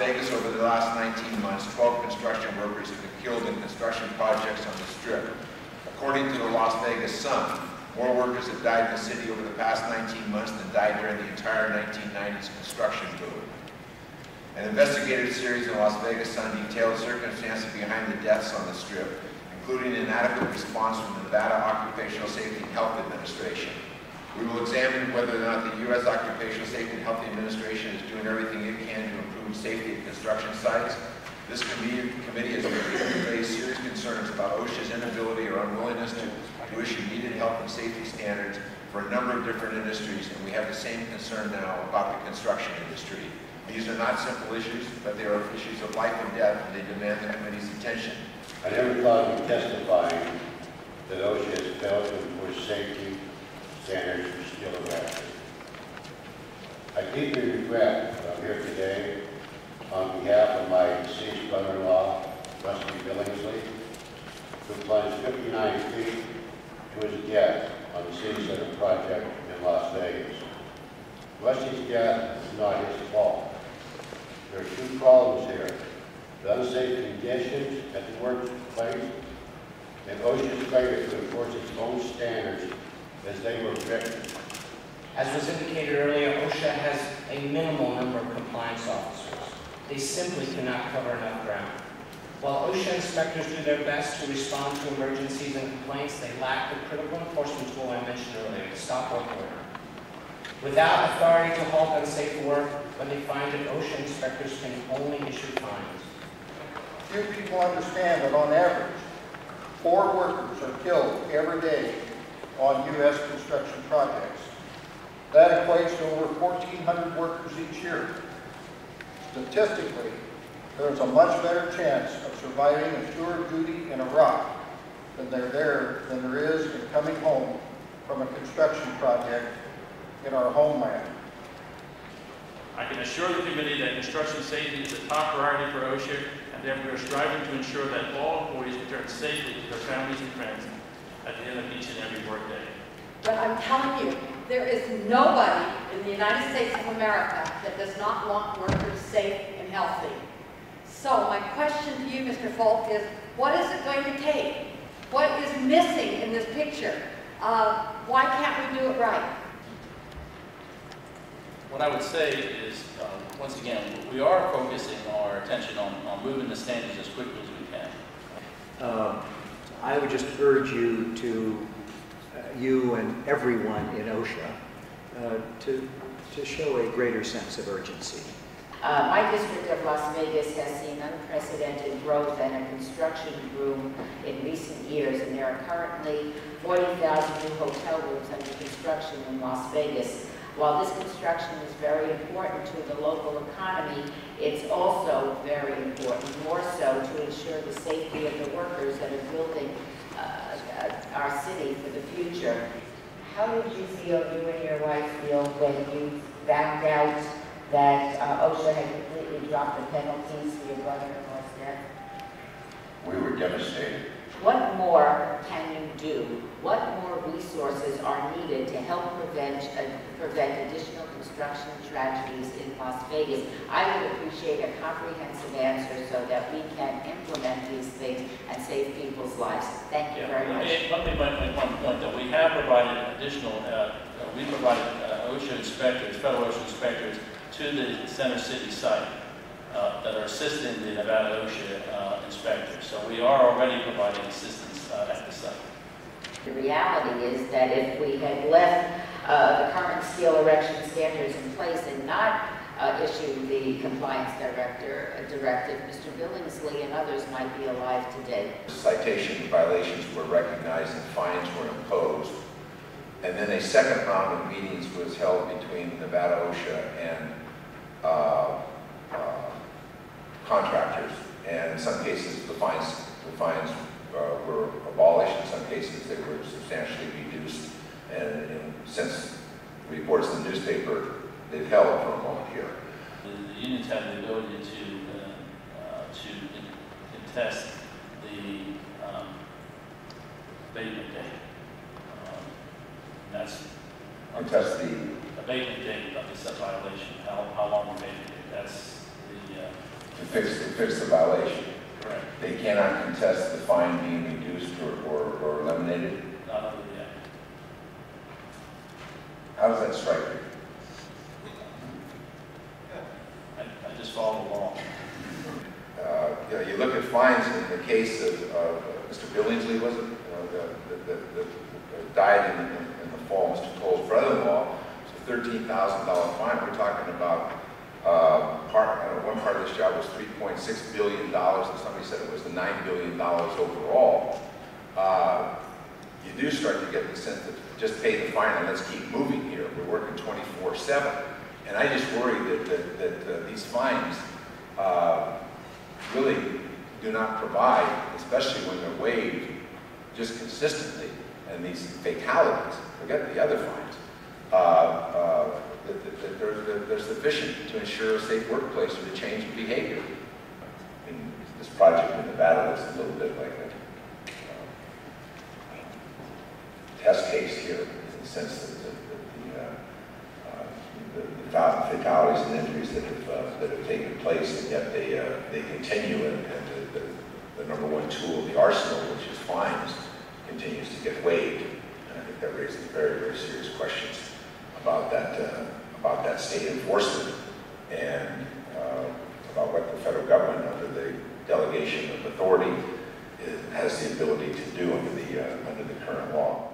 Vegas, over the last 19 months, 12 construction workers have been killed in construction projects on the Strip. According to the Las Vegas Sun, more workers have died in the city over the past 19 months than died during the entire 1990s construction boom. An investigative series in the Las Vegas Sun detailed circumstances behind the deaths on the Strip, including inadequate response from the Nevada Occupational Safety and Health Administration. We will examine whether or not the U.S. Occupational Safety and Health Administration is doing everything it can to improve safety at construction sites. This committee has repeatedly raised serious concerns about OSHA's inability or unwillingness to issue needed health and safety standards for a number of different industries, and we have the same concern now about the construction industry. These are not simple issues, but they are issues of life and death, and they demand the committee's attention. I never thought of testifying that OSHA has failed to enforce safety standards for steel erectors. I deeply regret that I'm here today on behalf of my deceased brother-in-law, Rusty Billingsley, who plunged 59 feet to his death on the City Center project in Las Vegas. Rusty's death is not his fault. There are two problems here: the unsafe conditions at the workplace and OSHA's failure to enforce its own standards as they were written. As was indicated earlier, OSHA has a minimal number of compliance officers. They simply cannot cover enough ground. While OSHA inspectors do their best to respond to emergencies and complaints, they lack the critical enforcement tool I mentioned earlier, the stop work order. Without authority to halt unsafe work, when they find it, OSHA inspectors can only issue fines. Few people understand that on average, 4 workers are killed every day on U.S. construction projects. That equates to over 1,400 workers each year. Statistically, there is a much better chance of surviving a tour of duty in Iraq than there is in coming home from a construction project in our homeland. I can assure the committee that construction safety is a top priority for OSHA, and that we are striving to ensure that all employees return safely to their families and friends at the end of each and every workday. But I'm telling you, there is nobody in the United States of America that does not want workers safe and healthy. So my question to you, Mr. Folk, is what is it going to take? What is missing in this picture? Why can't we do it right? What I would say is, once again, we are focusing our attention on moving the standards as quickly as we can. I would just urge you to, you and everyone in OSHA, to show a greater sense of urgency. My district of Las Vegas has seen unprecedented growth and a construction boom in recent years, and there are currently 40,000 new hotel rooms under construction in Las Vegas. While this construction is very important to the local economy, it's also very important, more so, to ensure the safety of the workers that are building our city for the future. How did you feel, you and your wife feel, when you found out that OSHA had completely dropped the penalties for your brother-in-law's death? We were devastated. What more can you do? What more resources are needed to help prevent additional construction tragedies in Las Vegas? I would appreciate a comprehensive answer so that we can implement these things and save people's lives. Thank you very much. Let me make one point, that we have provided additional, we provided OSHA inspectors, federal OSHA inspectors, to the Center City site that are assisting the Nevada OSHA inspectors. So we are already providing assistance at the site. The reality is that if we had left the current steel erection standards in place and not issued the compliance directive, Mr. Billingsley and others might be alive today. Citation violations were recognized and fines were imposed. And then a second round of meetings was held between Nevada OSHA and contractors. And in some cases, the fines were abolished. In some cases, they were substantially reduced. And since reports in the newspaper, they've held for a moment here. The unions have the ability to contest the abatement date. That's contest the abatement date of this violation. How long abatement date? That's fix the violation. Correct. They cannot contest the fine being reduced or eliminated. Not under the act. How does that strike you? I just follow the law. You know, you look at fines in the case of Mr. Billingsley, was it? That died in the fall. Mr. Cole's brother-in-law. It's a $13,000 fine. We're talking about one part of this job was $3.6 billion, and somebody said it was the $9 billion overall. You do start to get the sense that just pay the fine and let's keep moving here. We're working 24/7, and I just worry that these fines really do not provide, especially when they're waived just consistently, and these fatalities, forget the other fines, that they're sufficient to ensure a safe workplace or to change behavior. And this project in Nevada is a little bit like a test case here, in the sense that the fatalities and injuries that have taken place, and yet they continue, and the number one tool of the arsenal, which is fines, continues to get waived. And I think that raises very, very serious questions about that state enforcement, and about what the federal government, under the delegation of authority, has the ability to do under the current law.